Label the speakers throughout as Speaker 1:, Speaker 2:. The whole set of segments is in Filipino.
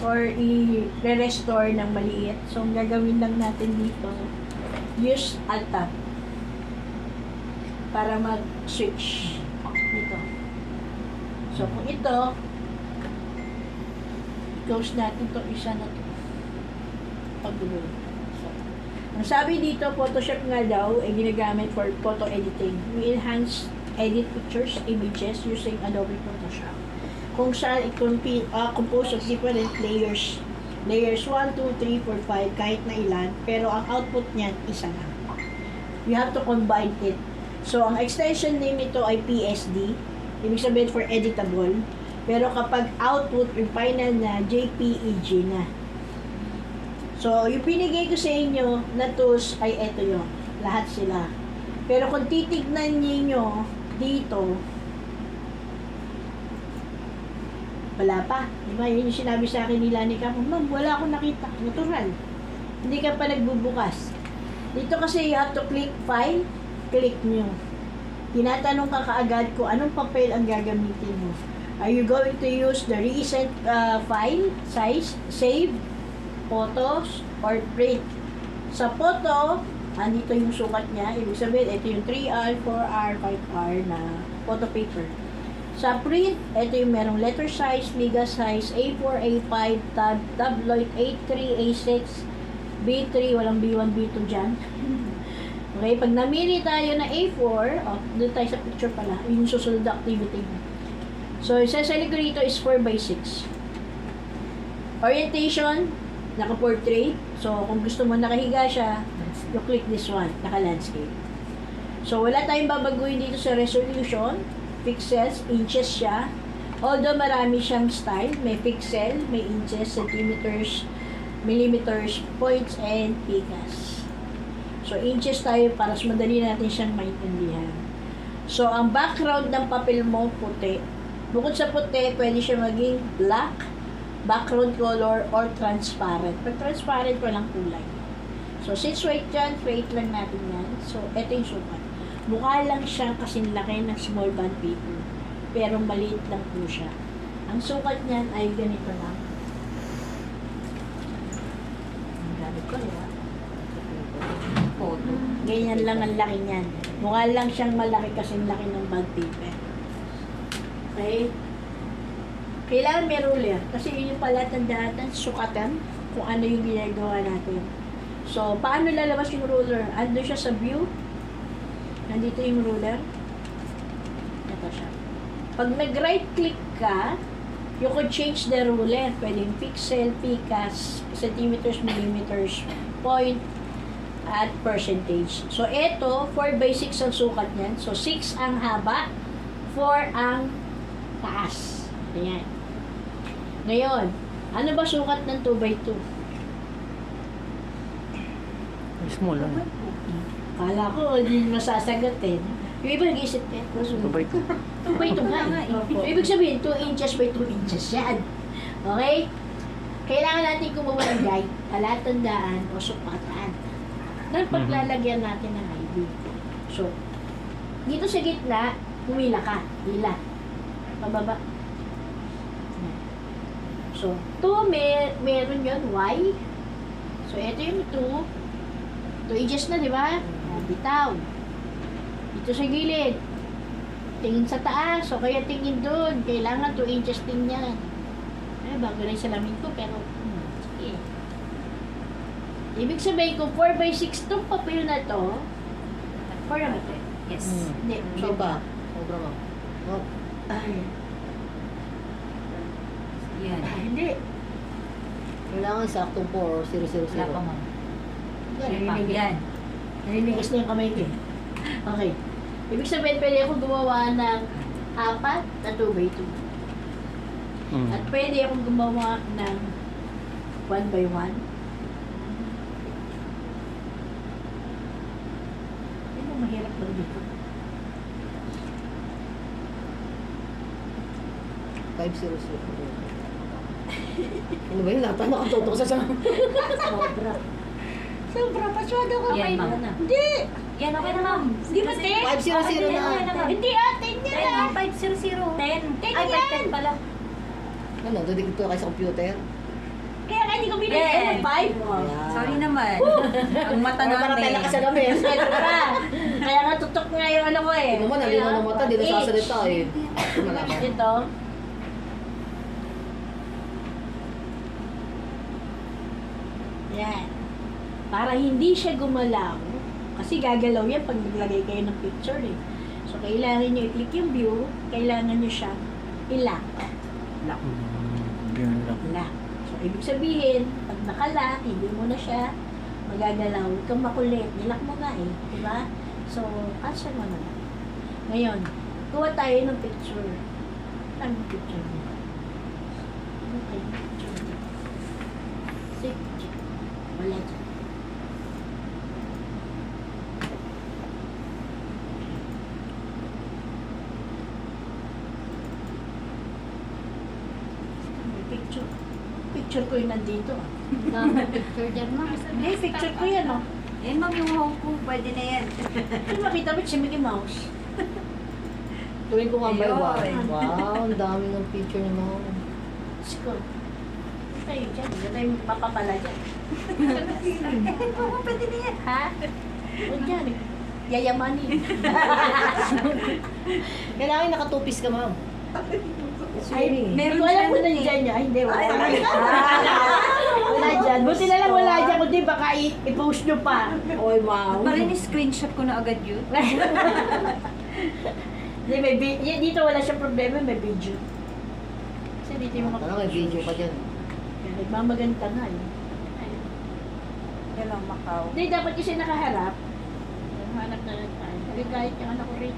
Speaker 1: or i-restore ng maliit. So, ang gagawin lang natin dito, use Alt-Tab para mag-switch dito. So, kung ito, close natin to isa na to. Pag-gulo. So, ang sabi dito, Photoshop nga daw ay ginagamit for photo editing. We enhance edit pictures, images using Adobe Photoshop. Kung saan compose of different layers. Layers 1, 2, 3, 4, 5, kahit na ilan. Pero ang output niyan, isa lang. You have to combine it. So, ang extension name nito ay PSD. Ibig sabihin for editable. Pero kapag output, yung final na, JPEG na. So, yung binigay ko sa inyo na tools ay eto yun. Lahat sila. Pero kung titignan niyo dito, wala pa. Diba? Yun yung sinabi sa akin nila ni Kapo, ma'am, wala akong nakita. Natural. Hindi ka pa nagbubukas. Dito kasi you have to click file, click nyo. Tinatanong ka kaagad kung anong papel ang gagamitin mo. Are you going to use the recent file, size, save, photos, or print? Sa photo, andito yung sukat niya. Ibig sabihin, ito yung 3R, 4R, 5R na photo paper. Sa print, ito yung merong letter size, mega size, A4, A5, tabloid, A3, A6, B3, walang B1, B2 dyan. Okay, pag namili tayo na A4, doon tayo sa picture pala, yung susunod na activity. So, isasali ko rito is 4x6. Orientation, naka-portrait. So, kung gusto mo nakahiga siya, you click this one, naka-landscape. So, wala tayong babaguhin dito sa resolution. Pixels, inches siya. Although marami siyang style, may pixel, may inches, centimeters, millimeters, points, and picas. So, inches tayo para mas madali natin siyang maintindihan. So, ang background ng papel mo, puti. Bukod sa puti, pwede siya maging black, background color, or transparent. Pag transparent, walang kulay. So, since white yan, create lang natin yan. So, ito yung sukat. Mukha lang siyang kasing laki ng small bond paper. Pero maliit lang po siya. Ang sukat niyan ay ganito lang. Ang gamit ko, diba?
Speaker 2: Photo.
Speaker 1: Ganyan lang ang laki niyan. Mukha lang siyang malaki kasing laki ng bond paper. Okay? Kailangan may ruler. Kasi yun yung pala tandaan, sukatan kung ano yung ginagawa natin. So, paano lalabas yung ruler? Ando siya sa view. Nandito yung ruler. Ito siya. Pag nag-right click ka, you could change the ruler. Pwedeng pixel, picas, centimeters, millimeters, point, at percentage. So, ito, 4x6 ang sukat niyan. So, 6 ang haba, 4 ang taas. Ayan. Ngayon, ano ba sukat ng 2x2?
Speaker 3: Small lang.
Speaker 1: Kala ko, hindi masasagutin. Yung iba nag-iisip,
Speaker 3: 2x2.
Speaker 1: 2x2 nga eh. So, ibig sabihin, 2 inches by 2 inches yan. Okay? Kailangan natin gumawa ng guide, talatandaan, o sukatan. Nang paglalagyan natin ng ID. So, dito sa gitna, humila ka. Hila. Pababa. So, 2, meron yun, Y. So, ito yung 2. 2 inches na, di ba? Bitaw. Dito sa gilid. Tingin sa taas. O kaya tingin doon. Kailangan 2 inches din yan. Ay, bago na yung salamin ko, pero, sige. Ibig sabihin ko, 4x6 itong papel na to. 4 na ba ito?
Speaker 2: Yes.
Speaker 1: Hindi.
Speaker 3: Sobra. Sobra mo. Oh.
Speaker 1: Ay.
Speaker 2: Yan.
Speaker 1: Hindi.
Speaker 3: Kailangan saktong 4 or 000.
Speaker 2: Wala pa, ma'am.
Speaker 1: Narinig
Speaker 2: Yan.
Speaker 1: Naninigas na yung kamay ko. Okay. Ibig sabihin, pwede akong gumawa ng 4 na 2x2. At pwede akong gumawa ng 1x1. Ano mahirap lang dito?
Speaker 3: 500. Ano ba yun? Lahat nakatutok sa
Speaker 1: Sobra. Sobra. Pasyado ko.
Speaker 2: Yan, ma'am.
Speaker 1: Hindi.
Speaker 2: Yan, okay na, ma'am.
Speaker 1: Hindi ba, te?
Speaker 3: 500 na.
Speaker 1: Hindi, atin niya lang.
Speaker 2: 500. 10.
Speaker 1: Ten
Speaker 2: Ay,
Speaker 1: yan.
Speaker 2: 10 pala.
Speaker 3: Ano, dudikit ko kayo sa computer?
Speaker 1: Kaya nga hindi ko binigyan ng 5.
Speaker 2: Sorry naman. Ang mata
Speaker 3: Para tayo
Speaker 2: namin.
Speaker 3: nakasalamin.
Speaker 1: Ito pa. Kaya nga tutok nga yung ano ko eh.
Speaker 3: Tingnan mo, nalinaw ng mata, di na sasalita eh. Malaki.
Speaker 1: Ito. Yan. Para hindi siya gumalaw. Kasi gagalaw yan pag naglagay kayo ng picture eh. So, kailangan nyo i-click yung view. Kailangan nyo siya i-lock.
Speaker 4: Yun lang.
Speaker 1: Lock. So, ibig sabihin, pag nakalock, hindi mo na siya magagalaw. Huwag kang makulit. Nilock mo nga eh. Diba? So, cancel mo na lang. Ngayon, kuha tayo ng picture. Ano yung picture mo? Okay, picture mo. Save picture. Wala dyan. May picture. Picture ko yung nandito.
Speaker 3: Dami picture dyan, ma.
Speaker 1: Hindi, picture ko yan, oh.
Speaker 2: Eh, ma'am, yung home ko, pwede na yan.
Speaker 1: Hindi makita mo si Mickey Mouse.
Speaker 3: Tuwing ko nga by
Speaker 2: Ayun.
Speaker 3: one. Wow, ang dami ng picture ni Mom.
Speaker 1: Siko. Tayo dyan. Hindi tayo papapala dyan.
Speaker 2: Oo, pwede na yan.
Speaker 1: Ha? Huwag dyan. Yayamanin.
Speaker 3: Kailangan nakatupis ka, Ma'am.
Speaker 1: Ay,
Speaker 2: meron
Speaker 1: ko alam
Speaker 2: siya
Speaker 1: kung
Speaker 2: nun eh.
Speaker 1: nandyan niya. Ay, hindi. Wala.
Speaker 2: Ay,
Speaker 1: Wala dyan. Buti na lang wala dyan. Kundi baka i-post nyo pa.
Speaker 3: Oy, Ma'am.
Speaker 2: Parang ni-screenshot ko na agad yun.
Speaker 1: Hindi, dito wala siyang problema. May video. Kasi dito yung mga
Speaker 3: Ano, may video pa dyan.
Speaker 1: Yan, nagmamaganda nga eh.
Speaker 2: Yan ang Macau.
Speaker 1: Hindi, dapat kasi nakaharap. Hanap na lang tayo. Kasi kahit yung anak ko rin,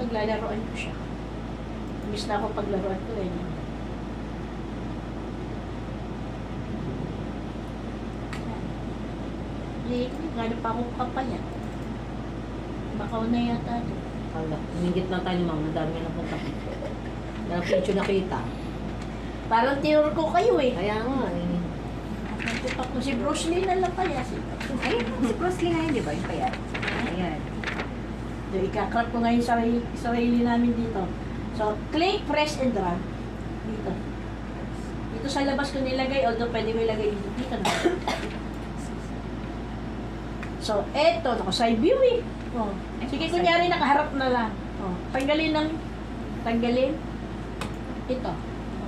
Speaker 1: paglalaroan ko siya. Miss na ako paglaruan ko eh. Yan. Gano'n pa akong kapayat. Bakaw na yata ito.
Speaker 3: Hala, humingit lang tayo ni Ma'am. Ang dami na napunta. Dahil picture nakita.
Speaker 1: Parang tinuro ko kayo eh.
Speaker 3: Kaya nga eh.
Speaker 1: Nagtipak ko si Bruce Lee na lang kaya.
Speaker 2: Ay, si Bruce Lee ngayon, di ba? Yung payat. Ayan.
Speaker 1: So, ikakrap ko ngayon sarili namin dito. So, click, press, and drag. Dito. Dito sa labas ko nilagay, although pwede mo ilagay dito. Dito na. So, eto, ako side view eh. Oh. Sige, kunyari nakaharap na lang. Oh. Tanggalin. Ito.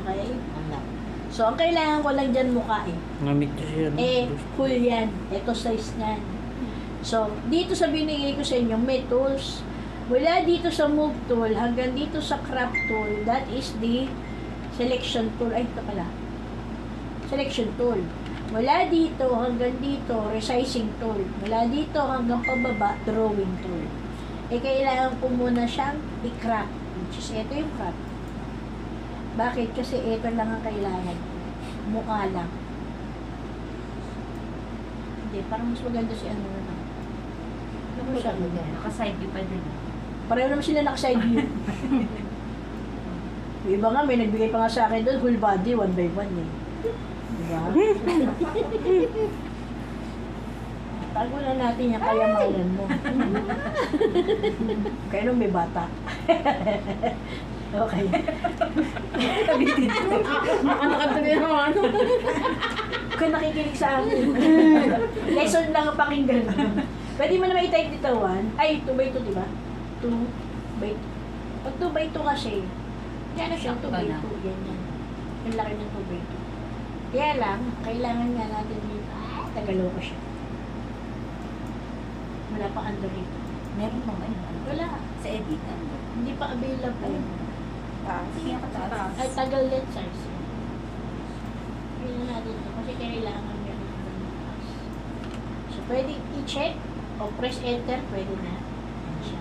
Speaker 1: Okay?
Speaker 3: Hala.
Speaker 1: So, ang kailangan ko lang dyan mukha eh.
Speaker 4: Ngamit ko siya. no?
Speaker 1: Full yan. Ito size niyan. So, dito sa binigay ko sa inyo, may tools. Mula dito sa move tool hanggang dito sa crop tool, that is the selection tool. Ay, ito pala. Selection tool. Mula dito hanggang dito, resizing tool. Mula dito hanggang pababa, drawing tool. Eh, kailangan ko muna siyang i-crop. Which is, ito yung crop. Bakit? Kasi ito lang ang kailangan. Mukha lang. Hindi, parang mas maganda si ano na lang. Ano siya?
Speaker 2: Naka-side view pa din.
Speaker 1: Pareho naman sila naka-side view. Yung iba nga, may nagbigay pa nga sa akin doon, whole body, 1 by 1 eh. Diba? Tago na natin yung kayamanan mo. Kaya nung may bata. Okay.
Speaker 3: Nakakatuloy na ano.
Speaker 1: Kung nakikinig sa akin. Lesson lang ang pakinggan. Pwede mo naman i-type dito 1. Ay, 2 by 2, di ba? 2 by 2. Pag 2 by 2 kasi, yan na siya 2 by 2. Ganyan. Yung laki ng 2 by 2. Kaya lang, kailangan nga natin dito. Tagalo ko siya. Wala pa under rito.
Speaker 2: Meron pa ba yun?
Speaker 1: Wala.
Speaker 2: Sa edit.
Speaker 1: Hindi pa available.
Speaker 2: Sige ako taas.
Speaker 1: Ay, tagal lens size. Pili natin ito kasi kailangan meron ng bukas. So, pwede i-check o press enter, pwede na. Yan siya.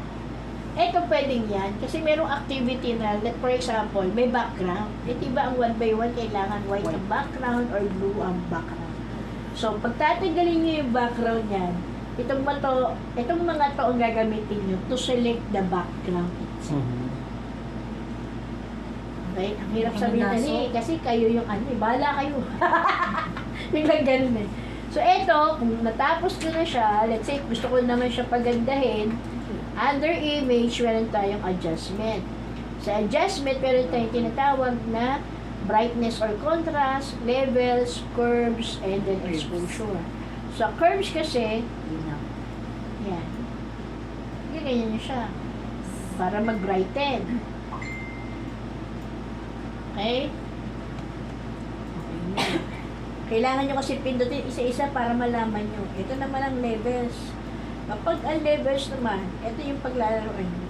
Speaker 1: Ito pwedeng yan kasi merong activity na, let for example, may background. Ito ba ang 1 by 1 kailangan white ang background or blue ang background. So, pag tatanggalin nyo yung background yan, itong mga to ang gagamitin nyo to select the background itself.
Speaker 4: Mhm.
Speaker 1: Okay? Ang hirap sabihin na kasi kayo yung bahala kayo. Yung ganun eh. So, eto, kung natapos ko na siya, let's say, gusto ko naman siya pagandahin, under image, meron tayong adjustment. Sa adjustment, meron tayong tinatawag na brightness or contrast, levels, curves, and then
Speaker 2: Curves.
Speaker 1: exposure. Sa curves kasi,
Speaker 2: Linaw.
Speaker 1: yan. Ganyan siya. Para mag-brighten. Okay? Okay na. Kailangan nyo kasi pindutin isa-isa para malaman nyo. Ito naman ang levels. Kapag ang levels naman, ito yung paglalaroan nyo.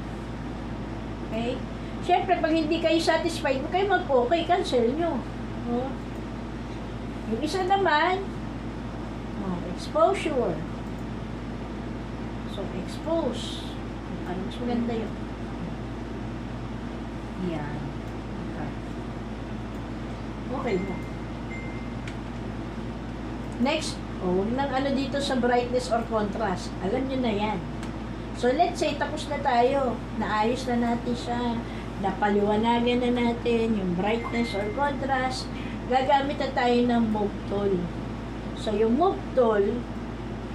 Speaker 1: Okay? Siyempre, pag hindi kayo satisfied, huwag kayo mag-okay, cancel nyo. Oh. Yung isa naman, exposure. So, expose. Ano mas maganda yun?
Speaker 2: Yan. Okay.
Speaker 1: Okay mo. Next, huwag nang ano dito sa brightness or contrast. Alam nyo na yan. So, let's say, tapos na tayo. Naayos na natin siya. Napaliwanagan na natin yung brightness or contrast. Gagamit na tayo ng move tool. So, yung move tool,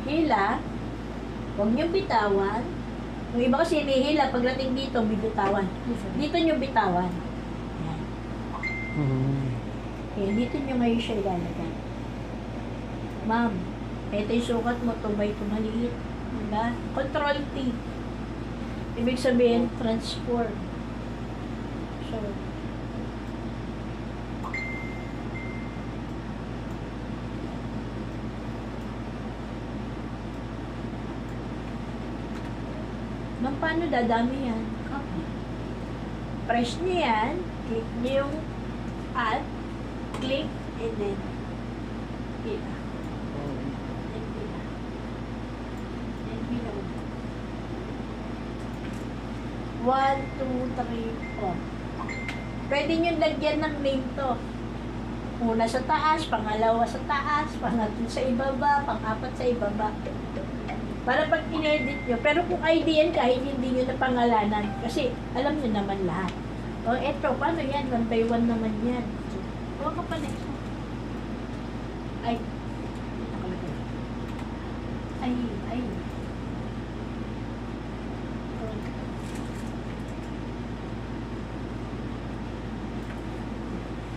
Speaker 1: hila, huwag nyo bitawan. Yung iba kasi hinihila, pagdating dito, bibitawan. Dito nyo bitawan. Yan. Okay, dito nyo ngayon siya ilalagay. Ma'am, ito yung sukat mo, 2 by 2 maliit. Diba? Control T. Ibig sabihin, transform. So, ma'am, paano dadami yan?
Speaker 2: Copy.
Speaker 1: Press nyo yan, click nyo yung add, click, and then pila. Then pila. Then pila. 1, 2, 3, 4. Pwede nyo lagyan ng name to. Una sa taas, pangalawa sa taas, pangatlo sa ibaba, pang-apat sa ibaba. Para pag in-edit nyo. Pero kung ID yan, kahit hindi nyo na pangalanan. Kasi alam nyo naman lahat. O eto, paano yan? 1 by 1 naman yan. Huwag ka pa next. Ay. Nakalagay. Ay.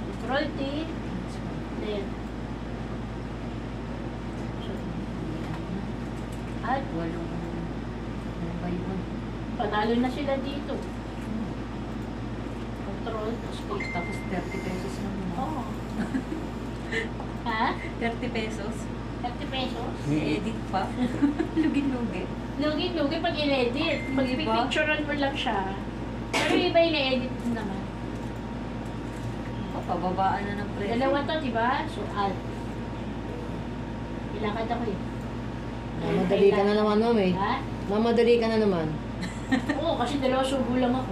Speaker 1: Control T. Then. At
Speaker 2: Walong by one.
Speaker 1: panalo na sila dito. Control, tapos click.
Speaker 2: Tapos 30 pesos lang naman.
Speaker 1: Oo. Ha?
Speaker 2: 30 pesos.
Speaker 1: 30 pesos?
Speaker 2: I-edit pa. Lugin-lugi.
Speaker 1: Lugi-lugi pag in-edit. Pag
Speaker 2: Di ba?
Speaker 1: pipicturean mo lang siya. Pero yung iba in-edit mo naman.
Speaker 2: Pababaan na ng presyo.
Speaker 1: Dalawa to, di ba? So, alt. Ilakad ako eh.
Speaker 3: Mamadali ka na naman, ma'am eh.
Speaker 1: Ha?
Speaker 3: Mamadali ka na naman.
Speaker 1: Oo, kasi dalawa subo lang ako.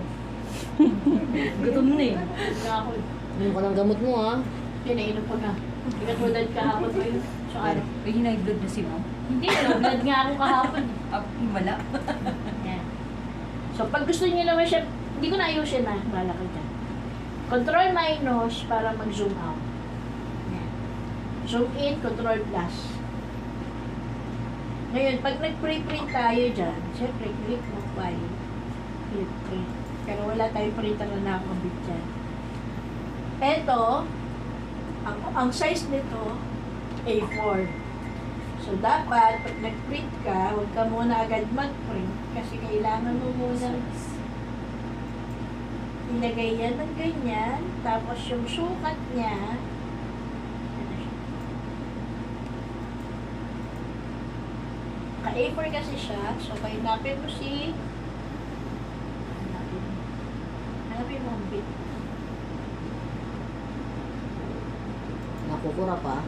Speaker 3: Gutom na eh.
Speaker 1: Na ako eh.
Speaker 3: Inom ka ng gamot mo, ha?
Speaker 1: Pinainom ko na. Hindi ka tulad kahapon ko yun. So, ano?
Speaker 2: May high blood na si ma'am.
Speaker 1: Hindi, low blood nga ako kahapon.
Speaker 2: Wala.
Speaker 1: Yan. So, pag gusto niyo naman siya, hindi ko na ayusin na. Bala ka dyan. Control minus para mag-zoom out. Yan. Zoom in, control plus. Ngayon, pag nag-pre-print tayo dyan, siyempre, click mo file. Click print. Pero wala tayong printer na nakakabit dyan. Ito, ang size nito, A4. So, dapat, pag nag-print ka, huwag ka muna agad mag-print kasi kailangan mo muna ilagay yan ng ganyan, tapos yung sukat niya, ano siya? Ka-A4 kasi siya, so hanapin mo si hanapin mo ang bit.
Speaker 3: Nakukura pa.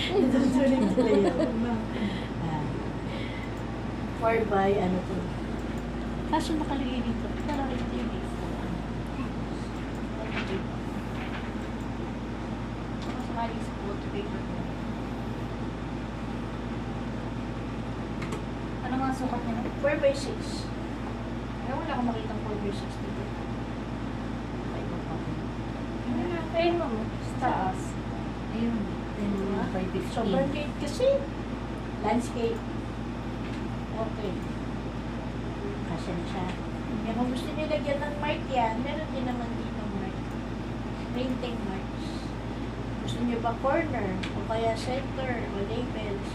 Speaker 1: Tutuloy tuloy yun. 4 by ano to. Kaso nakalagay dito. Parang ito yung A4. Saka sumali sa photo paper ko.
Speaker 2: Ano nga sukat niya?
Speaker 1: 4 by 6. Kaya wala akong makitang 4 by 6 dito. Ay, ayun mo mo. Sa taas.
Speaker 2: Ayun. 10 by 15.
Speaker 1: Sobrang gate kasi. Landscape. Okay. Kasi na siya. Kaya kung gusto niyo lagyan ng mark yan, meron din naman dito mark. printing marks. Gusto niyo ba corner o kaya center o labels?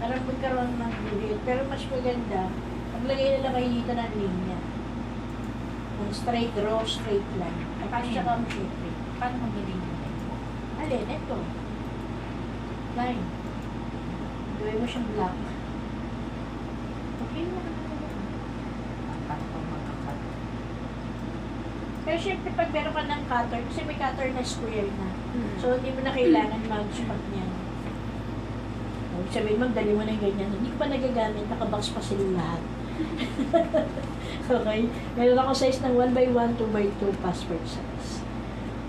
Speaker 1: Para magkaroon ng guhit. Pero mas maganda, maglagay na lang kayo dito ng linya. Ng straight row, straight line. At
Speaker 2: Paano
Speaker 1: saka
Speaker 2: yun?
Speaker 1: ang shape.
Speaker 2: Paano magiging yun?
Speaker 1: Alin, ito. Line. Gawin mo siyang black. Okay na.
Speaker 2: Paano pag magkakat?
Speaker 1: Pero syempre pag meron ka ng cutter, kasi may cutter na square na.
Speaker 2: Hmm.
Speaker 1: So, hindi mo na kailangan mag-spot niyan. Sabihin mo, dali mo na yung ganyan. Hindi ko pa nagagamit, nakabox pa sila lahat. Okay? Meron ako size ng 1x1, 2x2 passport size.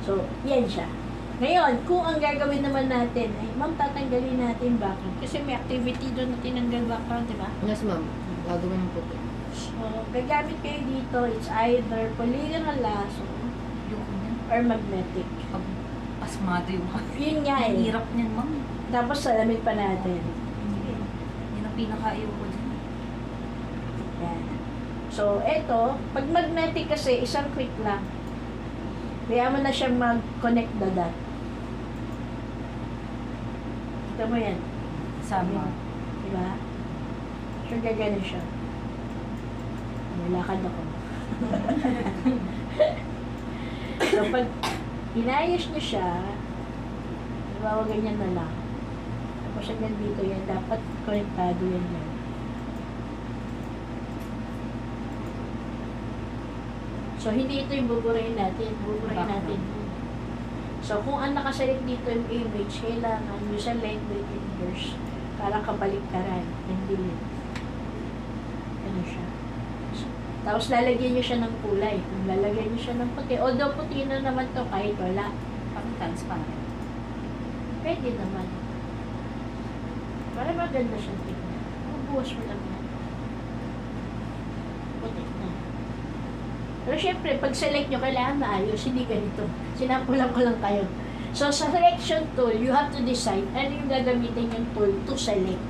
Speaker 1: So, yan siya. Ngayon, kung ang gagawin naman natin ay, ma'am, tatanggalin natin background. Kasi may activity doon na tinanggal background, di ba?
Speaker 3: Yes, ma'am. Gagawin ng puti.
Speaker 1: So, gagamit kayo dito, it's either polygonal lasso
Speaker 2: Yung yan.
Speaker 1: or magnetic.
Speaker 2: Pag pasmado yung
Speaker 1: Yun nga
Speaker 2: Ang
Speaker 1: eh.
Speaker 2: hirap niyan, ma'am.
Speaker 1: Tapos salamin pa natin.
Speaker 2: Yan ang pinaka-ayaw ko dyan.
Speaker 1: Yan. So, eto, pag magnetic kasi, isang click lang. Kaya mo na siya mag-connect the dot. Kita mo yan.
Speaker 2: Sama.
Speaker 1: Diba? So, gagano siya. Nilakad ako. So, pag inayos niyo siya, diba, ganyan na lang. Tapos hanggang dito yan, dapat konektado yan yan. So, hindi ito yung buburahin natin. Buburahin natin. So, kung ang nakaselect dito yung image, kailangan nyo select with inverse para kabaliktaran. Hindi. Ano siya. So, tapos lalagyan nyo siya ng kulay. Kung lalagyan nyo siya ng puti, although puti na naman to kahit wala.
Speaker 2: Parang transparent.
Speaker 1: Pwede naman. Para maganda siya tingnan. Bubuwas mo lang yan. Puti na. Pero syempre, pag select nyo, kailangan maayos. Hindi ganito. Sinampulan ko lang kayo. So, sa selection tool, you have to decide ano yung gagamitin yung tool to select.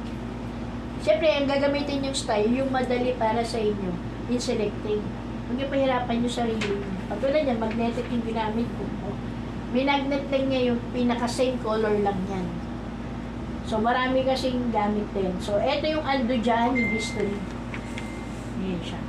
Speaker 1: Syempre, ang gagamitin yung style, yung madali para sa inyo in selecting. Huwag yung pahirapan yung sarili nyo. Patulad yan, magnetic yung ginamit ko. May magnet lang niya yung pinaka-same color lang yan. So, marami kasing gamit din. So, eto yung ando dyan, yung history. Ayan siya.